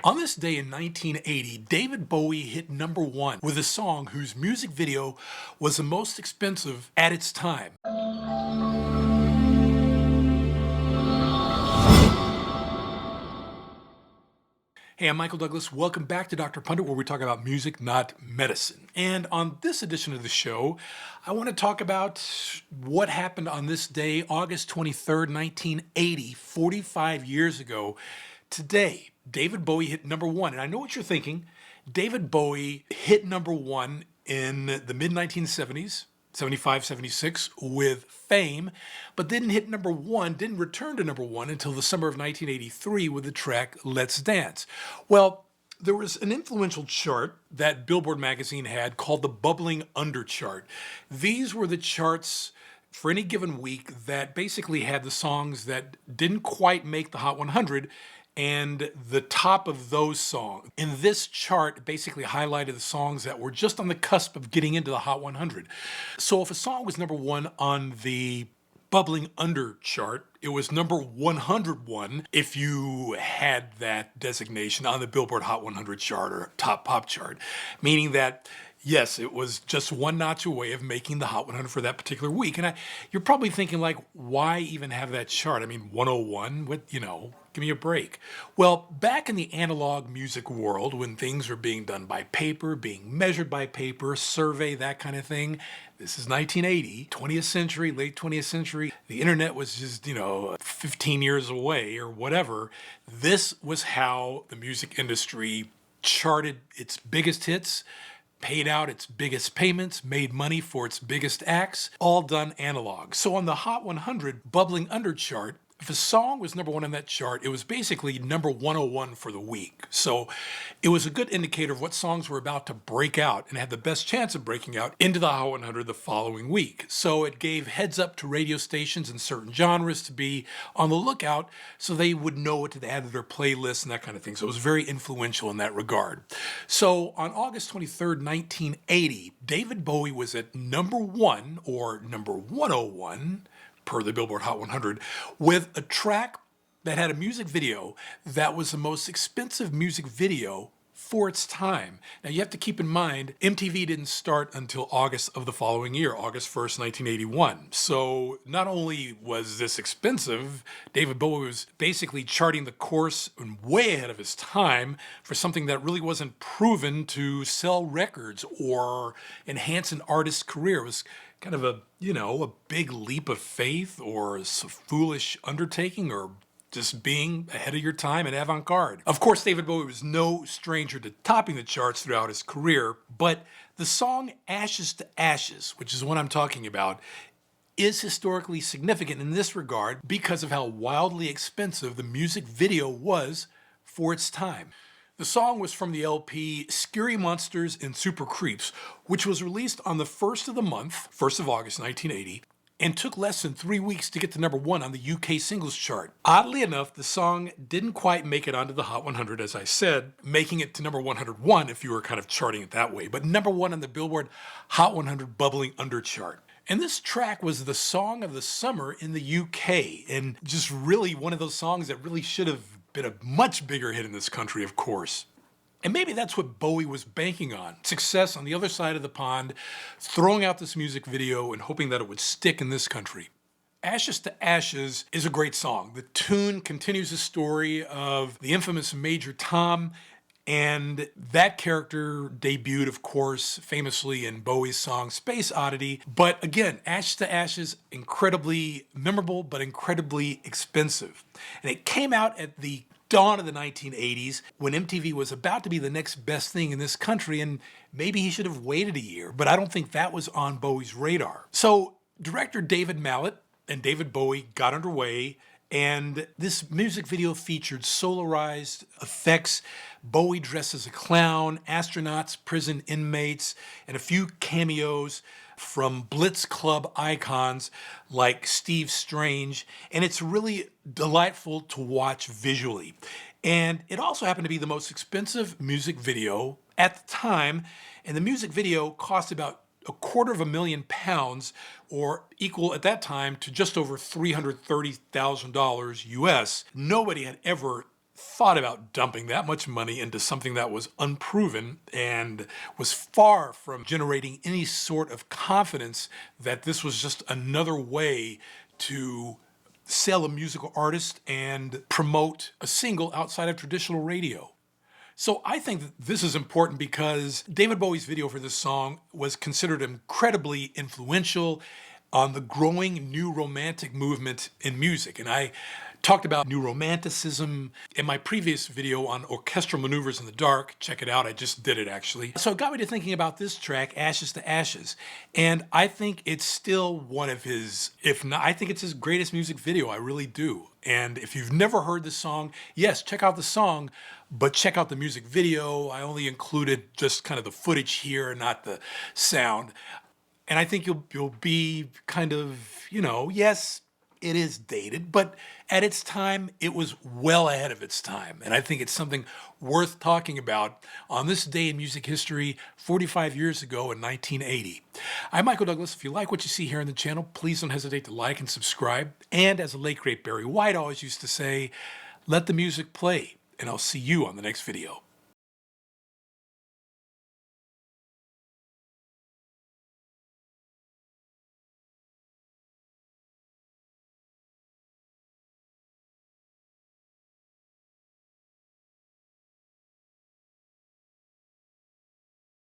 On this day in 1980, David Bowie hit #1 with a song whose music video was the most expensive at its time. Hey, I'm Michael Douglas. Welcome back to Dr. Pundit, where we talk about music, not medicine. And on this edition of the show, I want to talk about what happened on this day, August 23rd, 1980, 45 years ago. Today, David Bowie hit #1. And I know what you're thinking. David Bowie hit #1 in the mid-1970s. 75, 76 with Fame, but didn't hit #1, didn't return to #1 until the summer of 1983 with the track Let's Dance. Well, there was an influential chart that Billboard magazine had called the Bubbling Under chart. These were the charts for any given week that basically had the songs that didn't quite make the Hot 100 and the top of those songs. In this chart, basically highlighted the songs that were just on the cusp of getting into the Hot 100. So if a song was #1 on the Bubbling Under chart, it was number 101 if you had that designation on the Billboard Hot 100 chart or Top Pop chart, meaning that yes, it was just one notch away of making the Hot 100 for that particular week. And you're probably thinking, like, why even have that chart? I mean, 101, give me a break. Well, back in the analog music world, when things were being done by paper, being measured by paper, survey, that kind of thing, this is 1980, 20th century, late 20th century. The internet was just, 15 years away or whatever. This was how the music industry charted its biggest hits, paid out its biggest payments, made money for its biggest acts, all done analog. So on the Hot 100 Bubbling Under chart, if a song was #1 on that chart, it was basically number 101 for the week. So it was a good indicator of what songs were about to break out and had the best chance of breaking out into the Hot 100 the following week. So it gave heads up to radio stations in certain genres to be on the lookout so they would know what to add to their playlists and that kind of thing. So it was very influential in that regard. So on August 23rd, 1980, David Bowie was at #1 or number 101 per the Billboard Hot 100, with a track that had a music video that was the most expensive music video for its time. Now you have to keep in mind, MTV didn't start until August of the following year, August 1st, 1981. So not only was this expensive, David Bowie was basically charting the course and way ahead of his time for something that really wasn't proven to sell records or enhance an artist's career. It was kind of a big leap of faith or a foolish undertaking or just being ahead of your time and avant-garde. Of course, David Bowie was no stranger to topping the charts throughout his career, but the song Ashes to Ashes, which is what I'm talking about, is historically significant in this regard because of how wildly expensive the music video was for its time. The song was from the LP Scary Monsters and Super Creeps, which was released on the 1st of the month, 1st of August, 1980, and took less than 3 weeks to get to #1 on the UK singles chart. Oddly enough, the song didn't quite make it onto the Hot 100, as I said, making it to number 101 if you were kind of charting it that way, but #1 on the Billboard Hot 100 Bubbling Under chart. And this track was the song of the summer in the UK, and just really one of those songs that really should have been a much bigger hit in this country, of course. And maybe that's what Bowie was banking on. Success on the other side of the pond, throwing out this music video and hoping that it would stick in this country. Ashes to Ashes is a great song. The tune continues the story of the infamous Major Tom, and that character debuted, of course, famously in Bowie's song Space Oddity. But again, Ashes to Ashes, incredibly memorable, but incredibly expensive. And it came out at the dawn of the 1980s when MTV was about to be the next best thing in this country, and maybe he should have waited a year, but I don't think that was on Bowie's radar. So director David Mallet and David Bowie got underway, and this music video featured solarized effects, Bowie dressed as a clown, astronauts, prison inmates, and a few cameos from Blitz Club icons like Steve Strange, and it's really delightful to watch visually. And it also happened to be the most expensive music video at the time, and the music video cost about £250,000, or equal at that time to just over $330,000 US. Nobody had ever thought about dumping that much money into something that was unproven and was far from generating any sort of confidence that this was just another way to sell a musical artist and promote a single outside of traditional radio. So I think that this is important because David Bowie's video for this song was considered incredibly influential on the growing new romantic movement in music. And I talked about new romanticism in my previous video on orchestral maneuvers in the dark. Check it out, I just did it actually. So it got me to thinking about this track, Ashes to Ashes. And I think it's still one of his, if not, I think it's his greatest music video, I really do. And if you've never heard this song, yes, check out the song, but check out the music video. I only included just kind of the footage here, not the sound. And I think you'll be kind of, yes, it is dated, but at its time, it was well ahead of its time. And I think it's something worth talking about on this day in music history, 45 years ago in 1980. I'm Michael Douglas. If you like what you see here on the channel, please don't hesitate to like and subscribe. And as the late great Barry White always used to say, let the music play, and I'll see you on the next video.